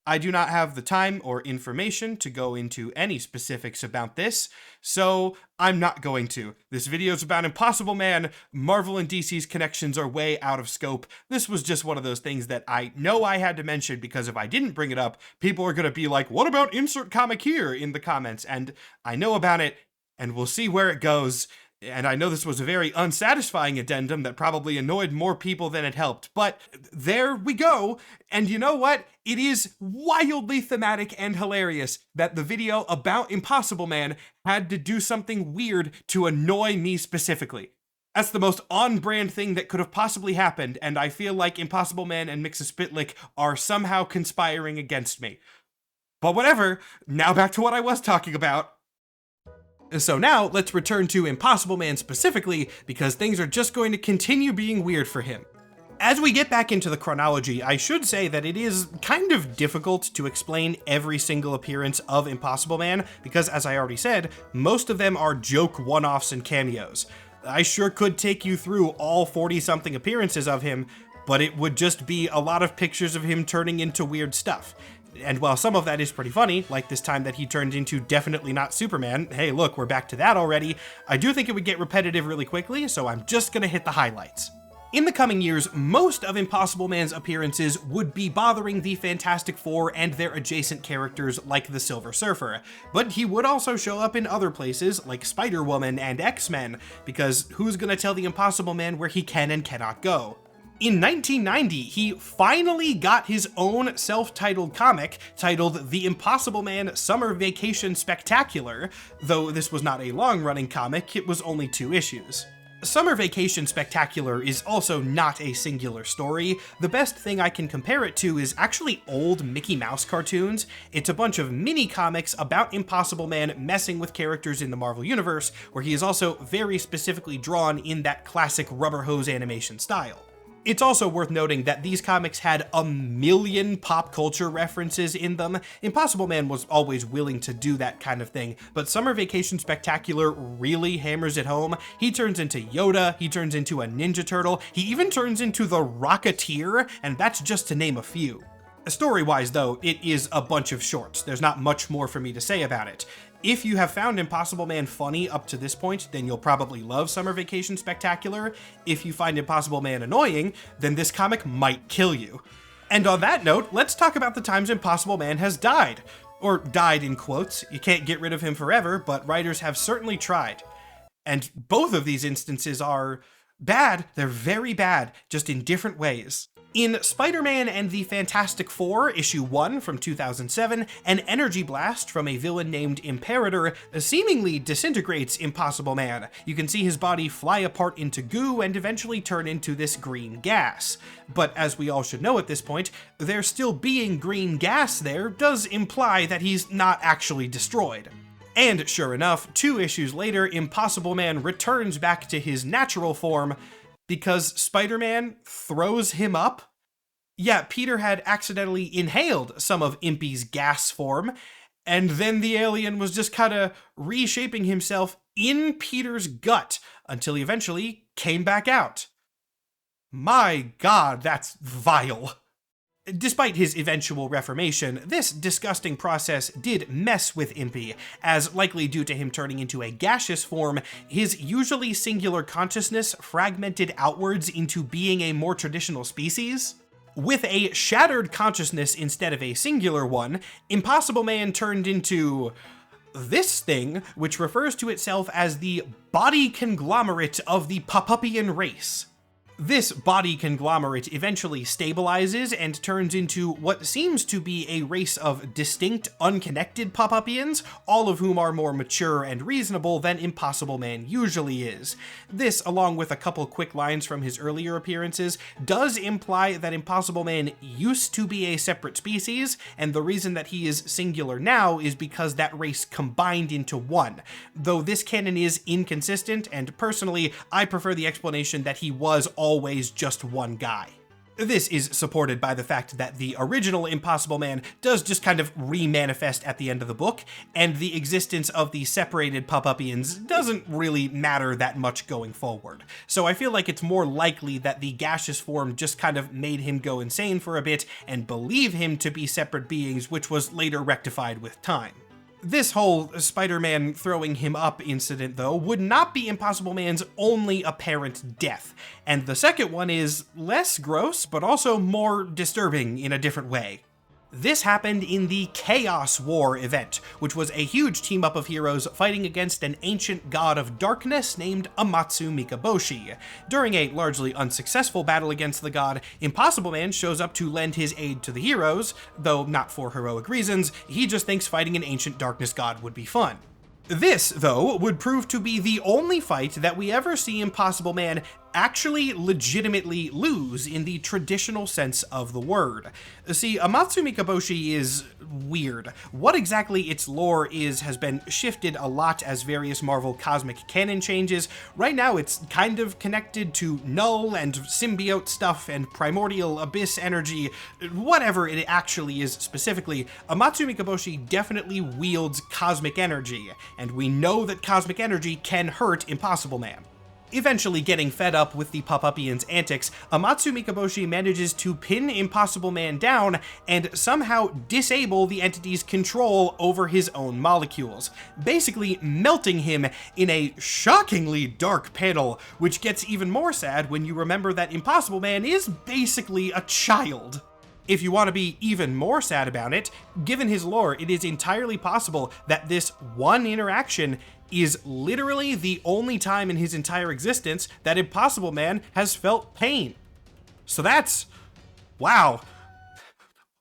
I do not have the time or information to go into any specifics about this, so I'm not going to. This video is about Impossible Man. Marvel and DC's connections are way out of scope. This was just one of those things that I know I had to mention, because if I didn't bring it up, people are going to be like, what about insert comic here in the comments? And I know about it, and we'll see where it goes. And I know this was a very unsatisfying addendum that probably annoyed more people than it helped, but there we go. And you know what? It is wildly thematic and hilarious that the video about Impossible Man had to do something weird to annoy me specifically. That's the most on-brand thing that could have possibly happened, and I feel like Impossible Man and Mxyzptlk are somehow conspiring against me. But whatever, now back to what I was talking about. So now, let's return to Impossible Man specifically, because things are just going to continue being weird for him. As we get back into the chronology, I should say that it is kind of difficult to explain every single appearance of Impossible Man, because as I already said, most of them are joke one-offs and cameos. I sure could take you through all 40-something appearances of him, but it would just be a lot of pictures of him turning into weird stuff. And while some of that is pretty funny, like this time that he turned into definitely not Superman, hey look, we're back to that already, I do think it would get repetitive really quickly, so I'm just gonna hit the highlights. In the coming years, most of Impossible Man's appearances would be bothering the Fantastic Four and their adjacent characters like the Silver Surfer, but he would also show up in other places like Spider-Woman and X-Men, because who's gonna tell the Impossible Man where he can and cannot go? In 1990, he finally got his own self-titled comic titled The Impossible Man Summer Vacation Spectacular, though this was not a long-running comic, it was only 2 issues. Summer Vacation Spectacular is also not a singular story. The best thing I can compare it to is actually old Mickey Mouse cartoons. It's a bunch of mini-comics about Impossible Man messing with characters in the Marvel Universe, where he is also very specifically drawn in that classic rubber hose animation style. It's also worth noting that these comics had a million pop culture references in them. Impossible Man was always willing to do that kind of thing, but Summer Vacation Spectacular really hammers it home. He turns into Yoda, he turns into a Ninja Turtle, he even turns into the Rocketeer, and that's just to name a few. Story-wise though, it is a bunch of shorts. There's not much more for me to say about it. If you have found Impossible Man funny up to this point, then you'll probably love Summer Vacation Spectacular. If you find Impossible Man annoying, then this comic might kill you. And on that note, let's talk about the times Impossible Man has died. Or died in quotes. You can't get rid of him forever, but writers have certainly tried. And both of these instances are bad. They're very bad, just in different ways. In Spider-Man and the Fantastic Four, issue 1 from 2007, an energy blast from a villain named Imperator seemingly disintegrates Impossible Man. You can see his body fly apart into goo and eventually turn into this green gas. But as we all should know at this point, there still being green gas there does imply that he's not actually destroyed. And sure enough, 2 issues later, Impossible Man returns back to his natural form, because Spider-Man throws him up? Yeah, Peter had accidentally inhaled some of Impy's gas form, and then the alien was just kinda reshaping himself in Peter's gut until he eventually came back out. My God, that's vile. Despite his eventual reformation, this disgusting process did mess with Impy, as likely due to him turning into a gaseous form, his usually singular consciousness fragmented outwards into being a more traditional species. With a shattered consciousness instead of a singular one, Impossible Man turned into this thing, which refers to itself as the body conglomerate of the Papupian race. This body conglomerate eventually stabilizes and turns into what seems to be a race of distinct, unconnected Papupians, all of whom are more mature and reasonable than Impossible Man usually is. This, along with a couple quick lines from his earlier appearances, does imply that Impossible Man used to be a separate species, and the reason that he is singular now is because that race combined into one. Though this canon is inconsistent, and personally, I prefer the explanation that he was always just one guy. This is supported by the fact that the original Impossible Man does just kind of re-manifest at the end of the book, and the existence of the separated Papupians doesn't really matter that much going forward. So I feel like it's more likely that the gaseous form just kind of made him go insane for a bit and believe him to be separate beings, which was later rectified with time. This whole Spider-Man throwing him up incident, though, would not be Impossible Man's only apparent death, and the second one is less gross, but also more disturbing in a different way. This happened in the Chaos War event, which was a huge team-up of heroes fighting against an ancient god of darkness named Amatsu Mikaboshi. During a largely unsuccessful battle against the god, Impossible Man shows up to lend his aid to the heroes, though not for heroic reasons. He just thinks fighting an ancient darkness god would be fun. This, though, would prove to be the only fight that we ever see Impossible Man actually legitimately lose in the traditional sense of the word. See, Amatsu Mikaboshi is weird. What exactly its lore is has been shifted a lot as various Marvel cosmic canon changes. Right now it's kind of connected to null and symbiote stuff and primordial abyss energy, whatever it actually is specifically. Amatsu Mikaboshi definitely wields cosmic energy, and we know that cosmic energy can hurt Impossible Man. Eventually getting fed up with the Papupians' antics, Amatsu Mikaboshi manages to pin Impossible Man down and somehow disable the entity's control over his own molecules, basically melting him in a shockingly dark panel, which gets even more sad when you remember that Impossible Man is basically a child. If you want to be even more sad about it, given his lore, it is entirely possible that this one interaction is literally the only time in his entire existence that Impossible Man has felt pain. So that's... wow.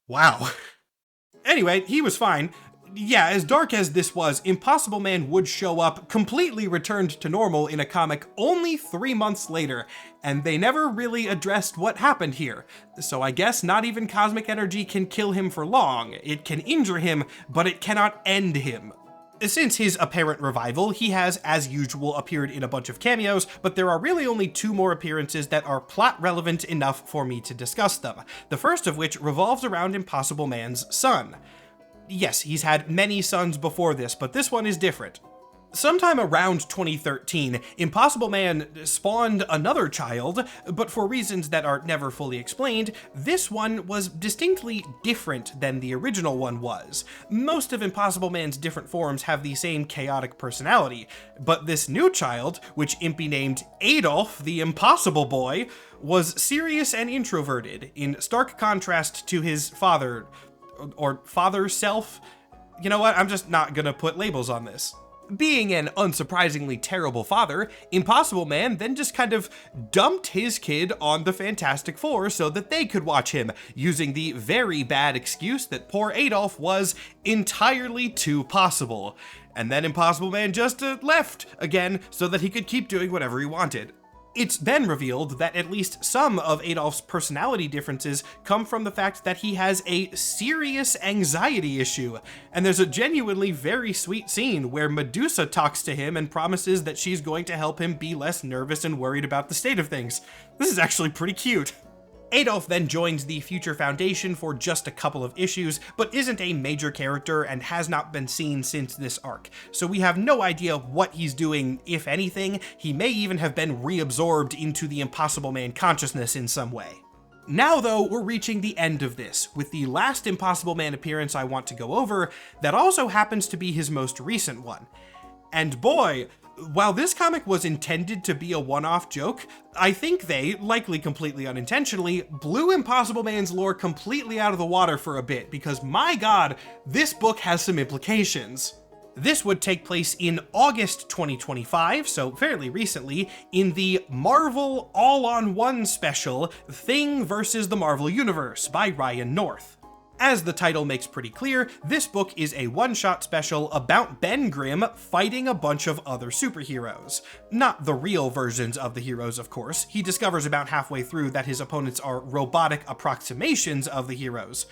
Wow. Anyway, he was fine. Yeah, as dark as this was, Impossible Man would show up completely returned to normal in a comic only 3 months later, and they never really addressed what happened here. So I guess not even cosmic energy can kill him for long. It can injure him, but it cannot end him. Since his apparent revival, he has, as usual, appeared in a bunch of cameos, but there are really only 2 more appearances that are plot relevant enough for me to discuss them, the first of which revolves around Impossible Man's son. Yes, he's had many sons before this, but this one is different. Sometime around 2013, Impossible Man spawned another child, but for reasons that are never fully explained, this one was distinctly different than the original one was. Most of Impossible Man's different forms have the same chaotic personality, but this new child, which Impy named Adolf, the Impossible Boy, was serious and introverted, in stark contrast to his father, or father self. You know what, I'm just not gonna put labels on this. Being an unsurprisingly terrible father, Impossible Man then just kind of dumped his kid on the Fantastic Four so that they could watch him, using the very bad excuse that poor Adolf was entirely too possible. And then Impossible Man just left again so that he could keep doing whatever he wanted. It's been revealed that at least some of Adolf's personality differences come from the fact that he has a serious anxiety issue, and there's a genuinely very sweet scene where Medusa talks to him and promises that she's going to help him be less nervous and worried about the state of things. This is actually pretty cute. Adolf then joins the Future Foundation for just a couple of issues, but isn't a major character and has not been seen since this arc, so we have no idea what he's doing, if anything. He may even have been reabsorbed into the Impossible Man consciousness in some way. Now though, we're reaching the end of this, with the last Impossible Man appearance I want to go over that also happens to be his most recent one. And boy, while this comic was intended to be a one-off joke, I think they, likely completely unintentionally, blew Impossible Man's lore completely out of the water for a bit, because my god, this book has some implications. This would take place in August 2025, so fairly recently, in the Marvel All-on-One special, Thing vs. the Marvel Universe by Ryan North. As the title makes pretty clear, this book is a one-shot special about Ben Grimm fighting a bunch of other superheroes. Not the real versions of the heroes, of course. He discovers about halfway through that his opponents are robotic approximations of the heroes.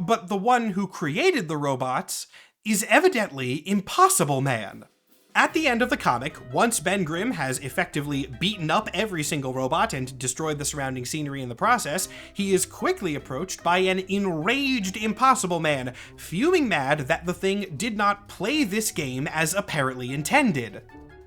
But the one who created the robots is evidently Impossible Man. At the end of the comic, once Ben Grimm has effectively beaten up every single robot and destroyed the surrounding scenery in the process, he is quickly approached by an enraged Impossible Man, fuming mad that the Thing did not play this game as apparently intended.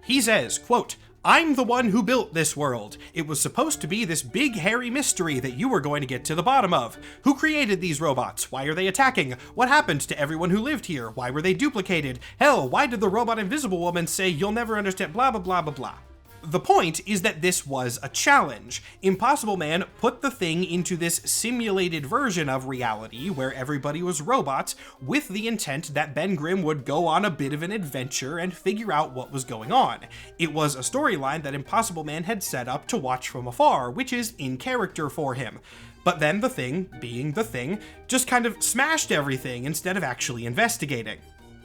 He says, quote, "I'm the one who built this world. It was supposed to be this big hairy mystery that you were going to get to the bottom of. Who created these robots? Why are they attacking? What happened to everyone who lived here? Why were they duplicated? Hell, why did the robot Invisible Woman say you'll never understand blah blah blah blah blah?" The point is that this was a challenge. Impossible Man put the Thing into this simulated version of reality where everybody was robots, with the intent that Ben Grimm would go on a bit of an adventure and figure out what was going on. It was a storyline that Impossible Man had set up to watch from afar, which is in character for him. But then the Thing, being the Thing, just kind of smashed everything instead of actually investigating.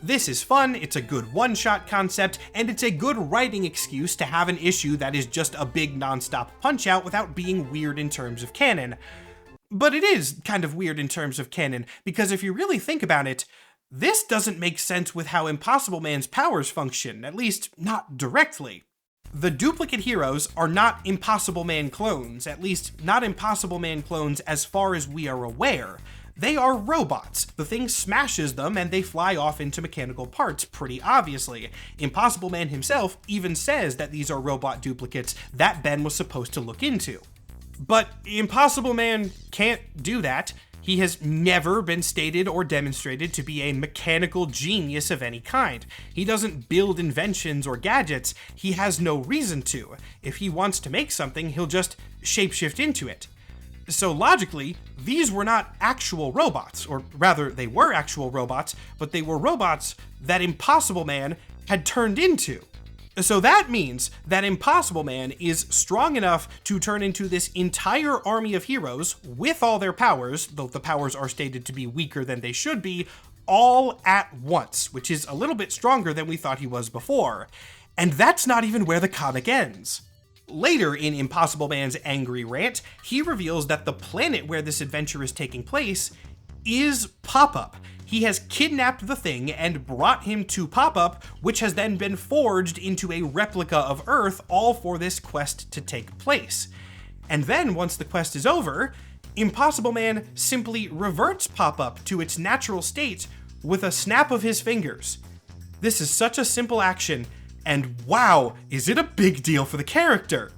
This is fun, it's a good one-shot concept, and it's a good writing excuse to have an issue that is just a big non-stop punch-out without being weird in terms of canon. But it is kind of weird in terms of canon, because if you really think about it, this doesn't make sense with how Impossible Man's powers function, at least not directly. The duplicate heroes are not Impossible Man clones, at least not Impossible Man clones as far as we are aware. They are robots. The Thing smashes them and they fly off into mechanical parts, pretty obviously. Impossible Man himself even says that these are robot duplicates that Ben was supposed to look into. But Impossible Man can't do that. He has never been stated or demonstrated to be a mechanical genius of any kind. He doesn't build inventions or gadgets. He has no reason to. If he wants to make something, he'll just shapeshift into it. So logically, these were not actual robots, or rather, they were actual robots, but they were robots that Impossible Man had turned into. So that means that Impossible Man is strong enough to turn into this entire army of heroes with all their powers, though the powers are stated to be weaker than they should be, all at once, which is a little bit stronger than we thought he was before. And that's not even where the comic ends. Later in Impossible Man's angry rant, he reveals that the planet where this adventure is taking place is Pop-Up. He has kidnapped the Thing and brought him to Pop-Up, which has then been forged into a replica of Earth, all for this quest to take place. And then, once the quest is over, Impossible Man simply reverts Pop-Up to its natural state with a snap of his fingers. This is such a simple action, and wow, is it a big deal for the character!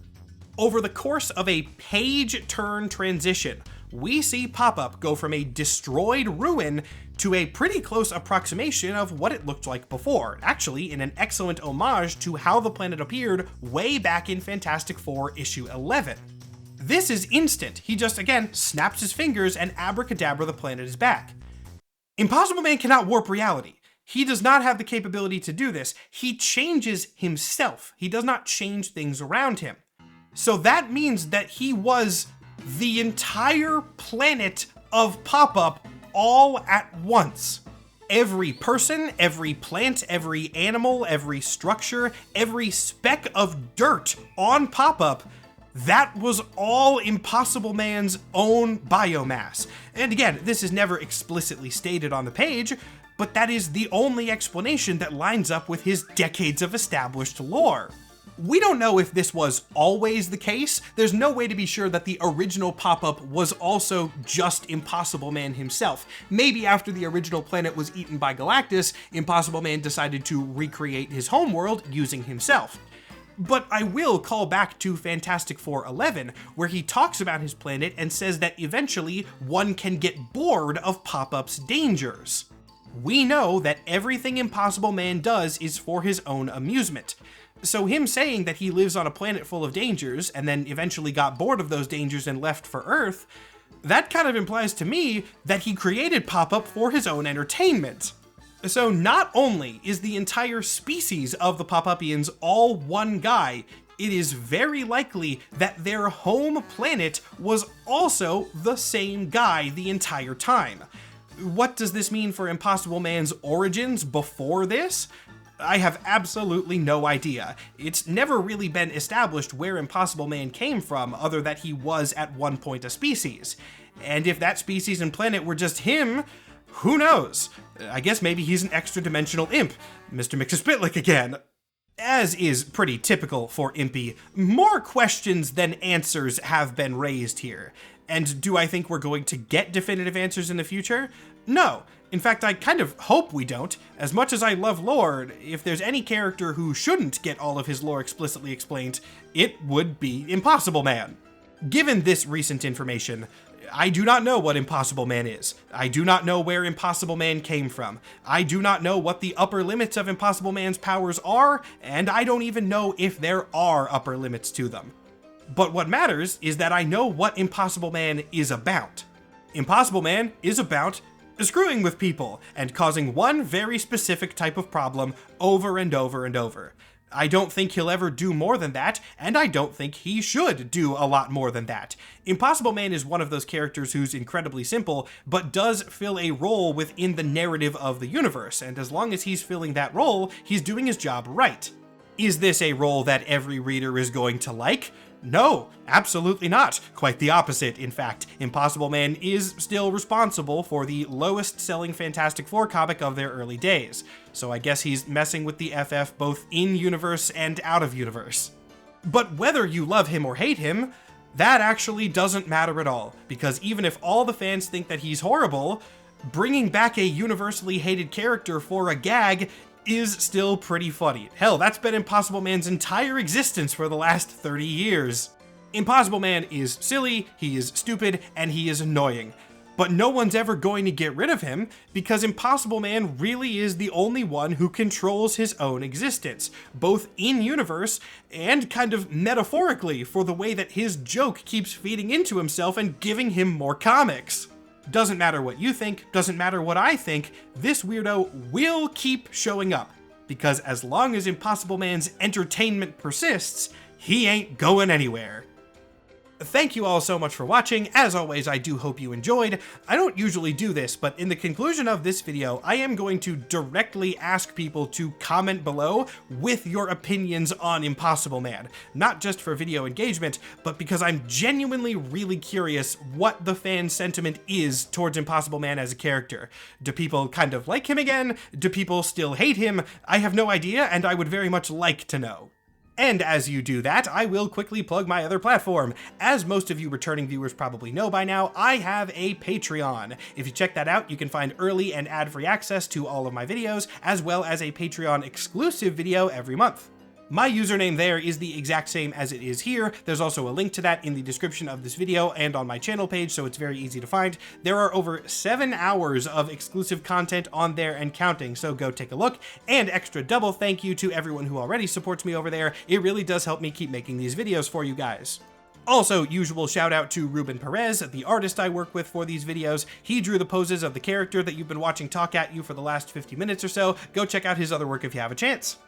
Over the course of a page-turn transition, we see Pop-Up go from a destroyed ruin to a pretty close approximation of what it looked like before, actually in an excellent homage to how the planet appeared way back in Fantastic Four issue 11. This is instant. He just, again, snaps his fingers and abracadabra, the planet is back. Impossible Man cannot warp reality. He does not have the capability to do this. He changes himself. He does not change things around him. So that means that he was the entire planet of Pop-Up all at once. Every person, every plant, every animal, every structure, every speck of dirt on Pop-Up, that was all Impossible Man's own biomass. And again, this is never explicitly stated on the page, but that is the only explanation that lines up with his decades of established lore. We don't know if this was always the case. There's no way to be sure that the original Pop-Up was also just Impossible Man himself. Maybe after the original planet was eaten by Galactus, Impossible Man decided to recreate his homeworld using himself. But I will call back to Fantastic Four 11, where he talks about his planet and says that eventually one can get bored of Pop-Up's dangers. We know that everything Impossible Man does is for his own amusement. So him saying that he lives on a planet full of dangers and then eventually got bored of those dangers and left for Earth, that kind of implies to me that he created Pop-Up for his own entertainment. So not only is the entire species of the Pop-Upians all one guy, it is very likely that their home planet was also the same guy the entire time. What does this mean for Impossible Man's origins before this? I have absolutely no idea. It's never really been established where Impossible Man came from, other that he was at one point a species. And if that species and planet were just him, who knows? I guess maybe he's an extra-dimensional imp. Mr. Mxyzptlk again. As is pretty typical for Impy, more questions than answers have been raised here. And do I think we're going to get definitive answers in the future? No. In fact, I kind of hope we don't. As much as I love lore, if there's any character who shouldn't get all of his lore explicitly explained, it would be Impossible Man. Given this recent information, I do not know what Impossible Man is. I do not know where Impossible Man came from. I do not know what the upper limits of Impossible Man's powers are, and I don't even know if there are upper limits to them. But what matters is that I know what Impossible Man is about. Impossible Man is about screwing with people and causing one very specific type of problem over and over and over. I don't think he'll ever do more than that, and I don't think he should do a lot more than that. Impossible Man is one of those characters who's incredibly simple, but does fill a role within the narrative of the universe, and as long as he's filling that role, he's doing his job right. Is this a role that every reader is going to like? No, absolutely not. Quite the opposite, in fact. Impossible Man is still responsible for the lowest selling Fantastic Four comic of their early days. So I guess he's messing with the FF both in-universe and out-of-universe. But whether you love him or hate him, that actually doesn't matter at all, because even if all the fans think that he's horrible, bringing back a universally hated character for a gag is still pretty funny. Hell, that's been Impossible Man's entire existence for the last 30 years. Impossible Man is silly, he is stupid, and he is annoying. But no one's ever going to get rid of him, because Impossible Man really is the only one who controls his own existence, both in-universe and kind of metaphorically for the way that his joke keeps feeding into himself and giving him more comics. Doesn't matter what you think, doesn't matter what I think, this weirdo will keep showing up, because as long as Impossible Man's entertainment persists, he ain't going anywhere. Thank you all so much for watching. As always, I do hope you enjoyed. I don't usually do this, but in the conclusion of this video, I am going to directly ask people to comment below with your opinions on Impossible Man. Not just for video engagement, but because I'm genuinely really curious what the fan sentiment is towards Impossible Man as a character. Do people kind of like him again? Do people still hate him? I have no idea, and I would very much like to know. And as you do that, I will quickly plug my other platform. As most of you returning viewers probably know by now, I have a Patreon. If you check that out, you can find early and ad-free access to all of my videos, as well as a Patreon exclusive video every month. My username there is the exact same as it is here. There's also a link to that in the description of this video and on my channel page, so it's very easy to find. There are over 7 hours of exclusive content on there and counting, so go take a look. And extra double thank you to everyone who already supports me over there. It really does help me keep making these videos for you guys. Also, usual shout out to Ruben Perez, the artist I work with for these videos. He drew the poses of the character that you've been watching talk at you for the last 50 minutes or so. Go check out his other work if you have a chance.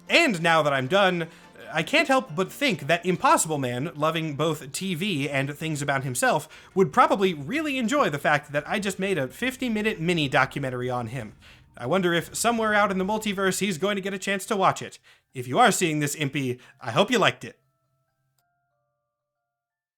And now that I'm done, I can't help but think that Impossible Man, loving both TV and things about himself, would probably really enjoy the fact that I just made a 50-minute mini documentary on him. I wonder if somewhere out in the multiverse he's going to get a chance to watch it. If you are seeing this, Impy, I hope you liked it.